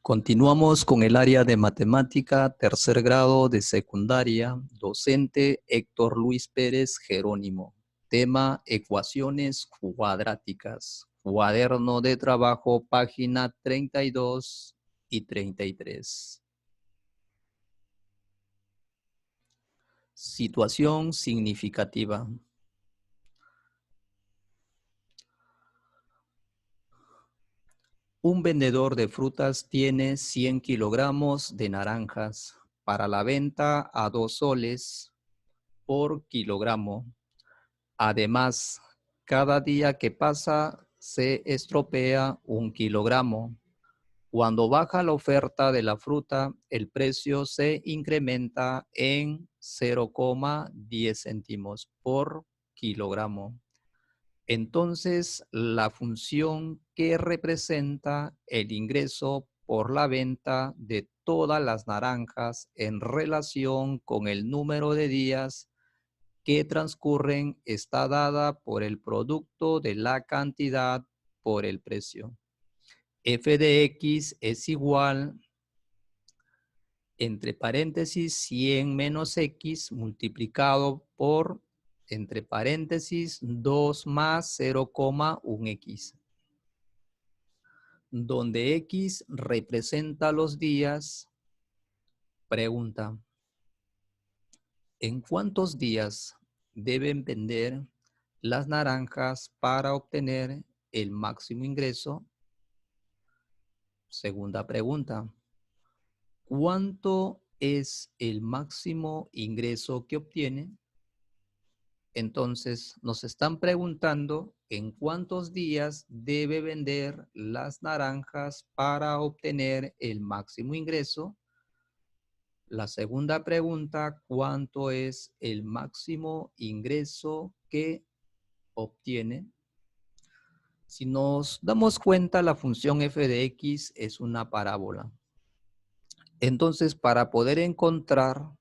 Continuamos con el área de matemática, tercer grado de secundaria, docente Héctor Luis Pérez Jerónimo. Tema, ecuaciones cuadráticas. Cuaderno de trabajo, página 32 y 33. Situación significativa. Un vendedor de frutas tiene 100 kilogramos de naranjas para la venta a 2 soles por kilogramo. Además, cada día que pasa se estropea 1 kilogramo. Cuando baja la oferta de la fruta, el precio se incrementa en 0,10 céntimos por kilogramo. Entonces, la función que representa el ingreso por la venta de todas las naranjas en relación con el número de días que transcurren está dada por el producto de la cantidad por el precio. F de X es igual, entre paréntesis, 100 menos X multiplicado por, entre paréntesis, 2 más 0,1X, donde X representa los días. Pregunta: ¿en cuántos días deben vender las naranjas para obtener el máximo ingreso? Segunda pregunta: ¿cuánto es el máximo ingreso que obtiene? Entonces, nos están preguntando en cuántos días debe vender las naranjas para obtener el máximo ingreso. La segunda pregunta: ¿cuánto es el máximo ingreso que obtiene? Si nos damos cuenta, la función f de x es una parábola. Entonces, para poder encontrar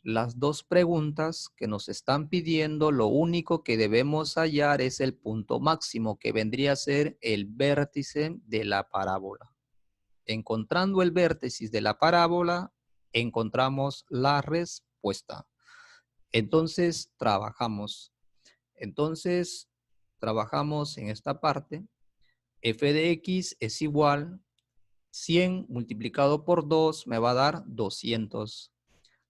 las dos preguntas que nos están pidiendo, lo único que debemos hallar es el punto máximo, que vendría a ser el vértice de la parábola. Encontrando el vértice de la parábola, encontramos la respuesta. Entonces, trabajamos. Trabajamos en esta parte. F de X es igual, 100 multiplicado por 2 me va a dar 200.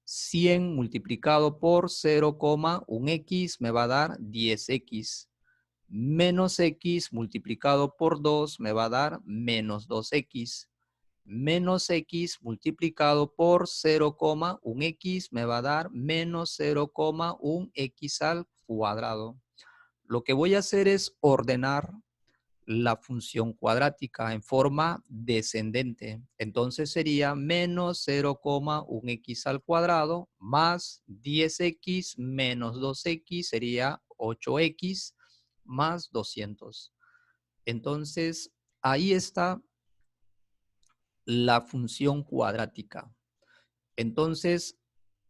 100 multiplicado por 0,1X me va a dar 10X. Menos X multiplicado por 2 me va a dar menos 2X. Menos X multiplicado por 0,1X me va a dar menos 0,1X al cuadrado. Lo que voy a hacer es ordenar la función cuadrática en forma descendente. Entonces sería menos 0,1x al cuadrado más 10x menos 2x sería 8x más 200. Entonces, ahí está la función cuadrática. Entonces,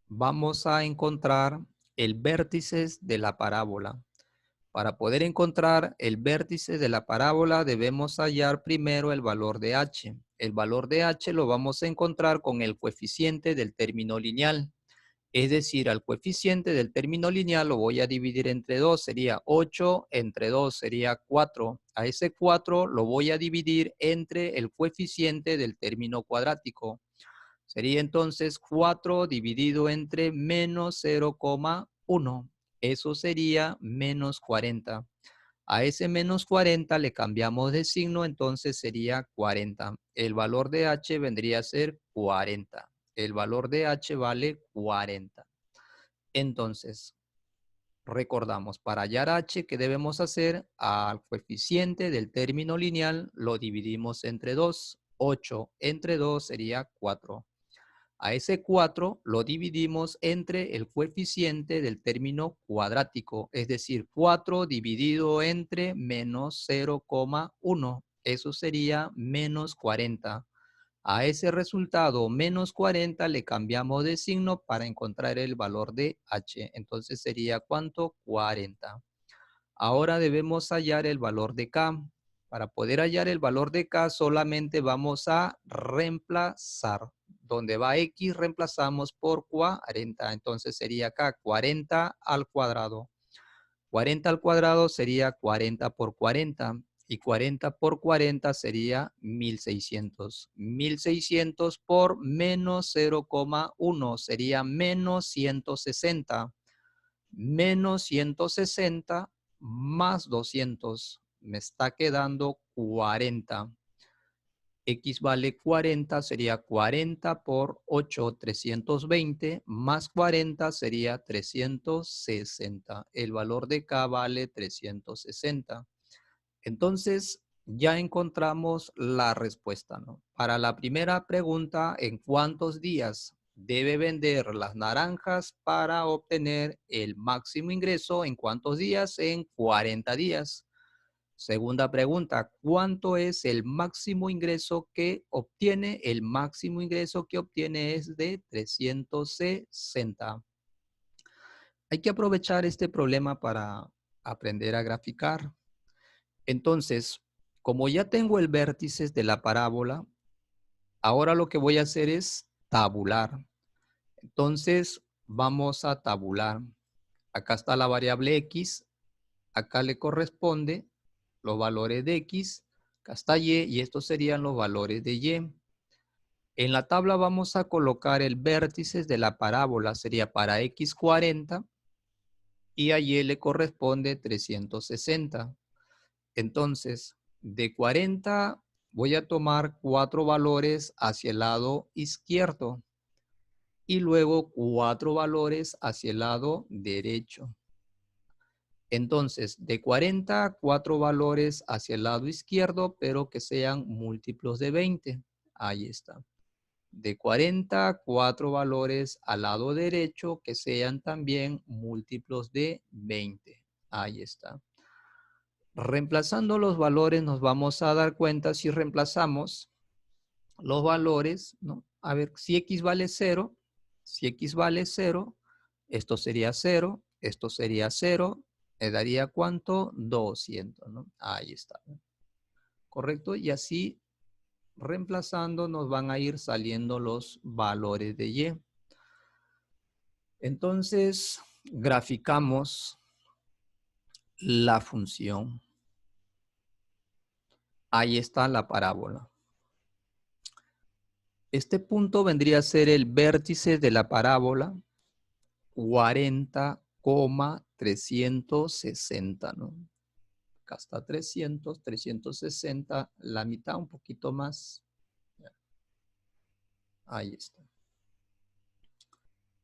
vamos a encontrar el vértice de la parábola. Para poder encontrar el vértice de la parábola debemos hallar primero el valor de h. El valor de h lo vamos a encontrar con el coeficiente del término lineal. Es decir, al coeficiente del término lineal lo voy a dividir entre 2, sería 8, entre 2 sería 4. A ese 4 lo voy a dividir entre el coeficiente del término cuadrático. Sería entonces 4 dividido entre menos 0,1. Eso sería menos 40. A ese menos 40 le cambiamos de signo, entonces sería 40. El valor de h vendría a ser 40. El valor de h vale 40. Entonces, recordamos, para hallar h, ¿qué debemos hacer? Al coeficiente del término lineal lo dividimos entre 2. 8 entre 2 sería 4. A ese 4 lo dividimos entre el coeficiente del término cuadrático, es decir, 4 dividido entre menos 0,1. Eso sería menos 40. A ese resultado, menos 40, le cambiamos de signo para encontrar el valor de h. Entonces sería, ¿cuánto? 40. Ahora debemos hallar el valor de k. Para poder hallar el valor de K solamente vamos a reemplazar. Donde va X reemplazamos por 40. Entonces sería acá 40 al cuadrado. 40 al cuadrado sería 40 por 40. Y 40 por 40 sería 1600. 1600 por menos 0,1 sería menos 160. Menos 160 más 200. Me está quedando 40. X vale 40, sería 40 por 8, 320, más 40 sería 360. El valor de K vale 360. Entonces, ya encontramos la respuesta, ¿no? Para la primera pregunta, ¿en cuántos días debe vender las naranjas para obtener el máximo ingreso? ¿En cuántos días? En 40 días. Segunda pregunta, ¿cuánto es el máximo ingreso que obtiene? El máximo ingreso que obtiene es de 360. Hay que aprovechar este problema para aprender a graficar. Entonces, como ya tengo el vértice de la parábola, ahora lo que voy a hacer es tabular. Entonces, vamos a tabular. Acá está la variable X, acá le corresponde los valores de X, acá está Y estos serían los valores de Y. En la tabla vamos a colocar el vértice de la parábola, sería para X 40 y a Y le corresponde 360. Entonces, de 40 voy a tomar 4 valores hacia el lado izquierdo y luego 4 valores hacia el lado derecho. Entonces, de 40, 4 valores hacia el lado izquierdo, pero que sean múltiplos de 20. Ahí está. De 40, 4 valores al lado derecho, que sean también múltiplos de 20. Ahí está. Reemplazando los valores nos vamos a dar cuenta si reemplazamos los valores, ¿no? A ver, si X vale 0, si X vale 0, esto sería 0, esto sería 0, me daría ¿cuánto? 200, ¿no? Ahí está, ¿no? ¿Correcto? Y así reemplazando nos van a ir saliendo los valores de Y. Entonces, graficamos la función. Ahí está la parábola. Este punto vendría a ser el vértice de la parábola 40,360, ¿no? Acá está 300, 360, la mitad, un poquito más. Ahí está.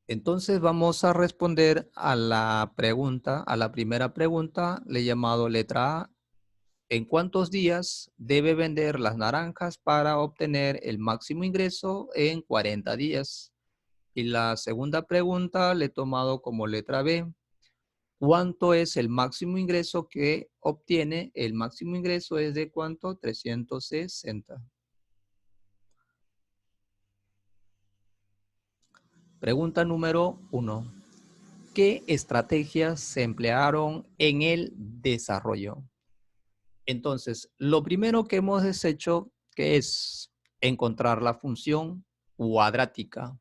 Entonces vamos a responder a la pregunta, a la primera pregunta, le he llamado letra A. ¿En cuántos días debe vender las naranjas para obtener el máximo ingreso en 40 días? Y la segunda pregunta le he tomado como letra B. ¿Cuánto es el máximo ingreso que obtiene? El máximo ingreso es de ¿cuánto? 360. Pregunta número 1. ¿Qué estrategias se emplearon en el desarrollo? Entonces, lo primero que hemos hecho, que es encontrar la función cuadrática.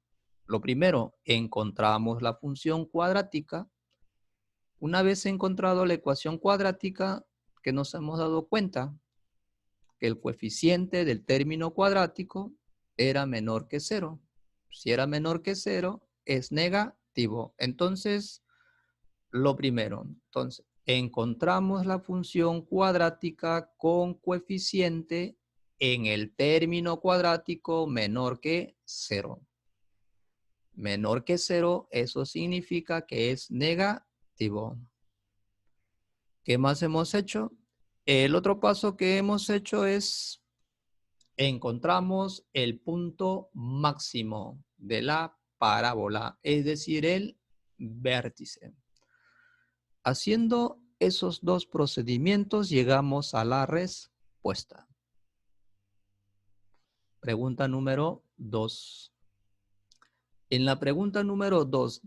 Lo primero, encontramos la función cuadrática. Una vez encontrado la ecuación cuadrática, que nos hemos dado cuenta que el coeficiente del término cuadrático era menor que 0. Si era menor que 0, es negativo. Entonces, lo primero, entonces, encontramos la función cuadrática con coeficiente en el término cuadrático menor que 0. Menor que 0, eso significa que es negativo. ¿Qué más hemos hecho? El otro paso que hemos hecho es encontramos el punto máximo de la parábola, es decir, el vértice. Haciendo esos dos procedimientos llegamos a la respuesta. Pregunta número 2. En la pregunta número 2,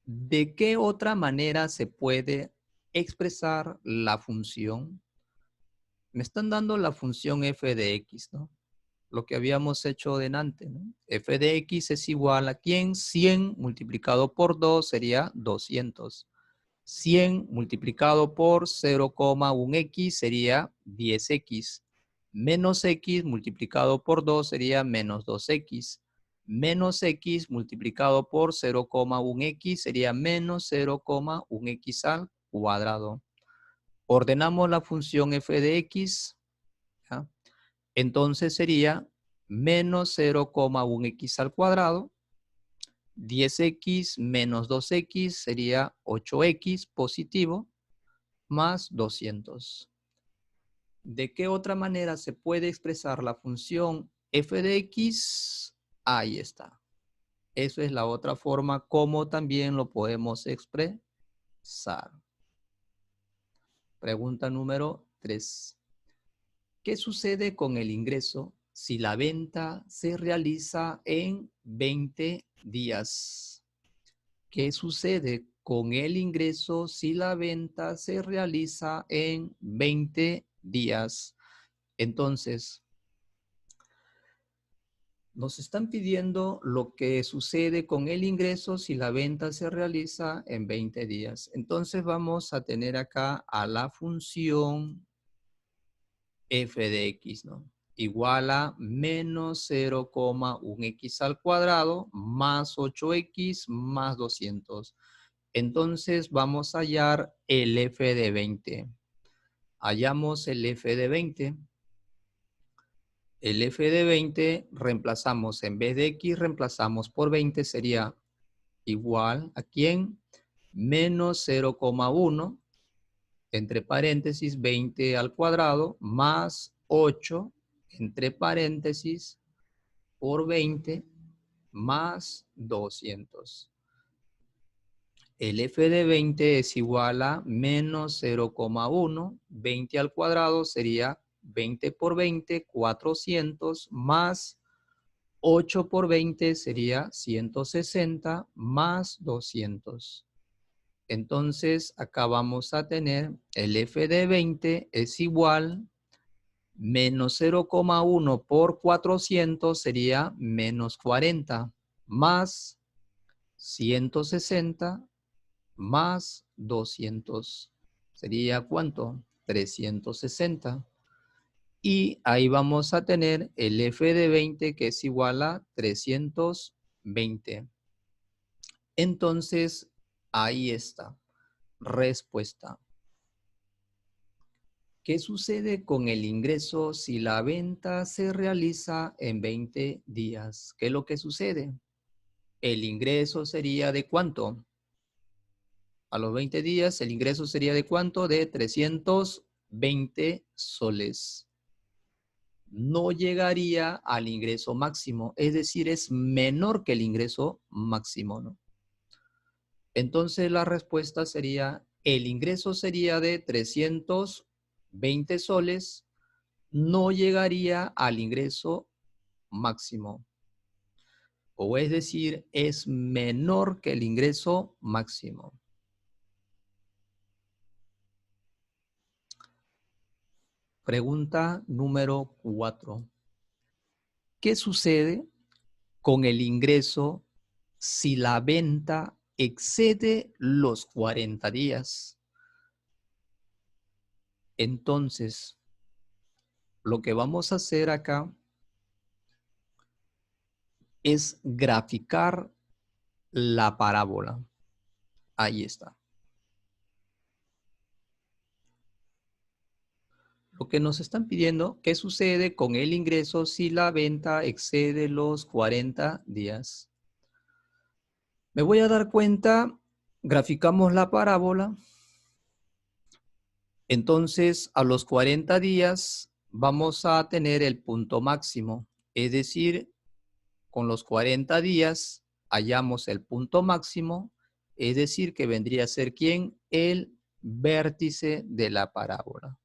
¿de qué otra manera se puede expresar la función? me están dando la función f de x, ¿no? Lo que habíamos hecho delante, ¿no? F de x es igual a ¿quién? 100 multiplicado por 2 sería 200. 100 multiplicado por 0,1x sería 10x. Menos x multiplicado por 2 sería menos 2x. Menos x multiplicado por 0,1x sería menos 0,1x al cuadrado. Ordenamos la función f de x, ¿ya? Entonces sería menos 0,1x al cuadrado. 10x menos 2x sería 8x positivo más 200. ¿De qué otra manera se puede expresar la función f de x? Ahí está. Eso es la otra forma como también lo podemos expresar. Pregunta número 3. ¿Qué sucede con el ingreso si la venta se realiza en 20 días? ¿Qué sucede con el ingreso si la venta se realiza en 20 días? Entonces, nos están pidiendo lo que sucede con el ingreso si la venta se realiza en 20 días. Entonces vamos a tener acá a la función f de x, ¿no? Igual a menos 0,1x al cuadrado más 8x más 200. Entonces vamos a hallar el f de 20. Hallamos el f de 20. El f de 20 reemplazamos, en vez de x, reemplazamos por 20, sería igual a ¿quién? Menos 0,1, entre paréntesis, 20 al cuadrado, más 8, entre paréntesis, por 20, más 200. El f de 20 es igual a menos 0,1, 20 al cuadrado sería 20 por 20, 400, más 8 por 20 sería 160, más 200. Entonces, acá vamos a tener el f de 20 es igual menos 0,1 por 400 sería menos 40, más 160, más 200. ¿Sería cuánto? 360. Y ahí vamos a tener el f de 20 que es igual a 320. Entonces, ahí está. Respuesta. ¿Qué sucede con el ingreso si la venta se realiza en 20 días? ¿Qué es lo que sucede? El ingreso sería ¿de cuánto? A los 20 días el ingreso sería ¿de cuánto? De 320 soles. No llegaría al ingreso máximo, es decir, es menor que el ingreso máximo, ¿no? Entonces la respuesta sería, el ingreso sería de 320 soles, no llegaría al ingreso máximo. O es decir, es menor que el ingreso máximo. Pregunta número 4. ¿Qué sucede con el ingreso si la venta excede los 40 días? Entonces, lo que vamos a hacer acá es graficar la parábola. Ahí está. Lo que nos están pidiendo, ¿qué sucede con el ingreso si la venta excede los 40 días? Me voy a dar cuenta, graficamos la parábola. Entonces, a los 40 días vamos a tener el punto máximo. Es decir, con los 40 días hallamos el punto máximo. Es decir, que vendría a ser ¿quién? El vértice de la parábola.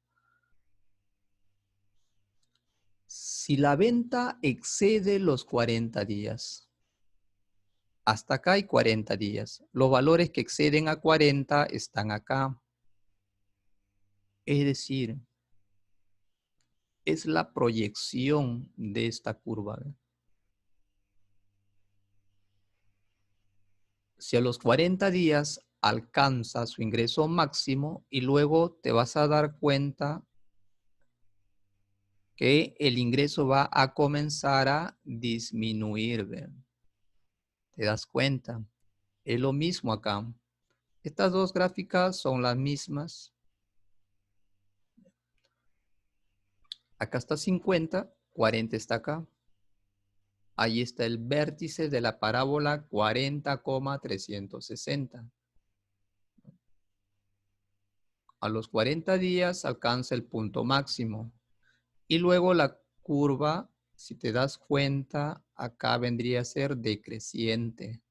Si la venta excede los 40 días, hasta acá hay 40 días. Los valores que exceden a 40 están acá. Es decir, es la proyección de esta curva. Si a los 40 días alcanza su ingreso máximo y luego te vas a dar cuenta que el ingreso va a comenzar a disminuir. ¿Ven? ¿Te das cuenta? Es lo mismo acá. Estas dos gráficas son las mismas. Acá está 50, 40 está acá. Ahí está el vértice de la parábola 40,360. A los 40 días alcanza el punto máximo. Y luego la curva, si te das cuenta, acá vendría a ser decreciente.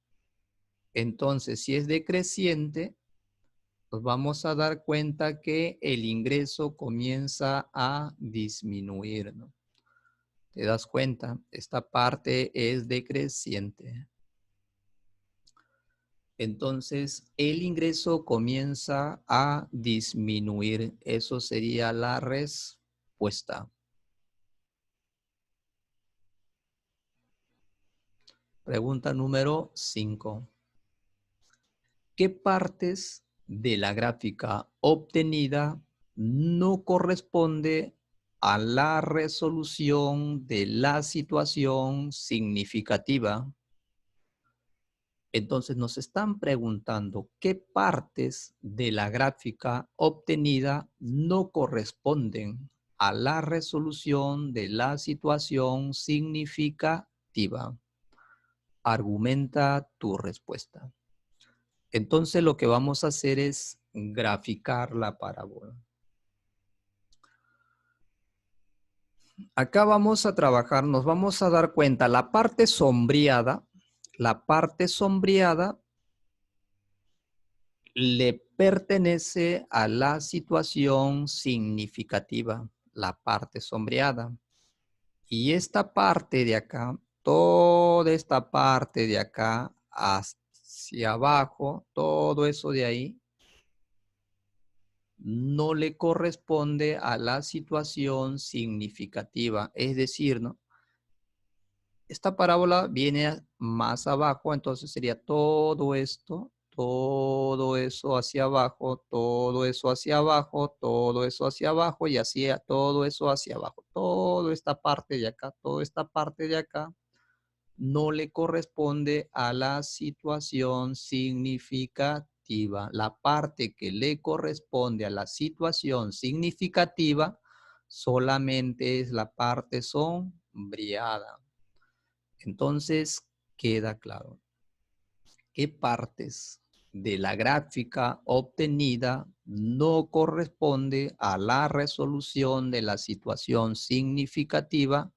Entonces, si es decreciente, nos vamos a dar cuenta que el ingreso comienza a disminuir, ¿no? ¿Te das cuenta? Esta parte es decreciente. Entonces, el ingreso comienza a disminuir. Eso sería la respuesta. Pregunta número 5. ¿Qué partes de la gráfica obtenida no corresponde a la resolución de la situación significativa? Entonces nos están preguntando qué partes de la gráfica obtenida no corresponden a la resolución de la situación significativa. Argumenta tu respuesta. Entonces lo que vamos a hacer es graficar la parábola. Acá vamos a trabajar, nos vamos a dar cuenta, la parte sombreada le pertenece a la situación significativa, la parte sombreada. Y esta parte de acá, toda esta parte de acá hacia abajo, todo eso de ahí, no le corresponde a la situación significativa. Es decir, ¿no? Esta parábola viene más abajo, entonces sería todo esto, todo eso hacia abajo, todo eso hacia abajo, todo eso hacia abajo y así todo eso hacia abajo. Toda esta parte de acá, toda esta parte de acá no le corresponde a la situación significativa. La parte que le corresponde a la situación significativa solamente es la parte sombreada. Entonces, queda claro. ¿Qué partes de la gráfica obtenida no corresponde a la resolución de la situación significativa?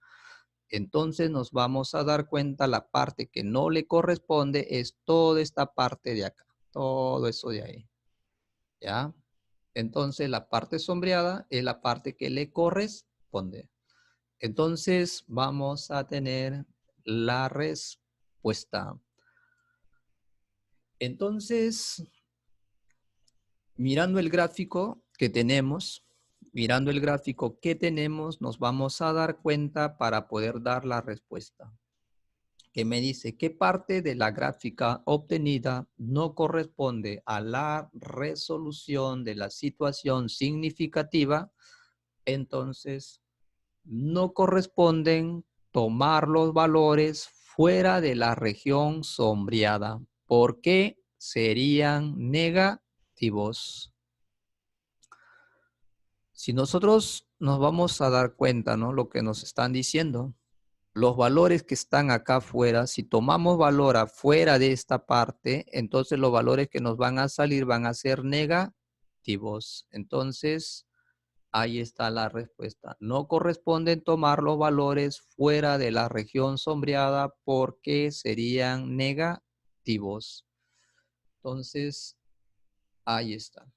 Entonces nos vamos a dar cuenta la parte que no le corresponde es toda esta parte de acá, todo eso de ahí, ¿ya? Entonces la parte sombreada es la parte que le corresponde. Entonces vamos a tener la respuesta. Entonces, mirando el gráfico que tenemos, nos vamos a dar cuenta para poder dar la respuesta. Que me dice qué parte de la gráfica obtenida no corresponde a la resolución de la situación significativa, entonces no corresponden tomar los valores fuera de la región sombreada, porque serían negativos. Si nosotros nos vamos a dar cuenta, ¿no? Lo que nos están diciendo, los valores que están acá afuera, si tomamos valor afuera de esta parte, entonces los valores que nos van a salir van a ser negativos. Entonces, ahí está la respuesta. No corresponden tomar los valores fuera de la región sombreada porque serían negativos. Entonces, ahí está.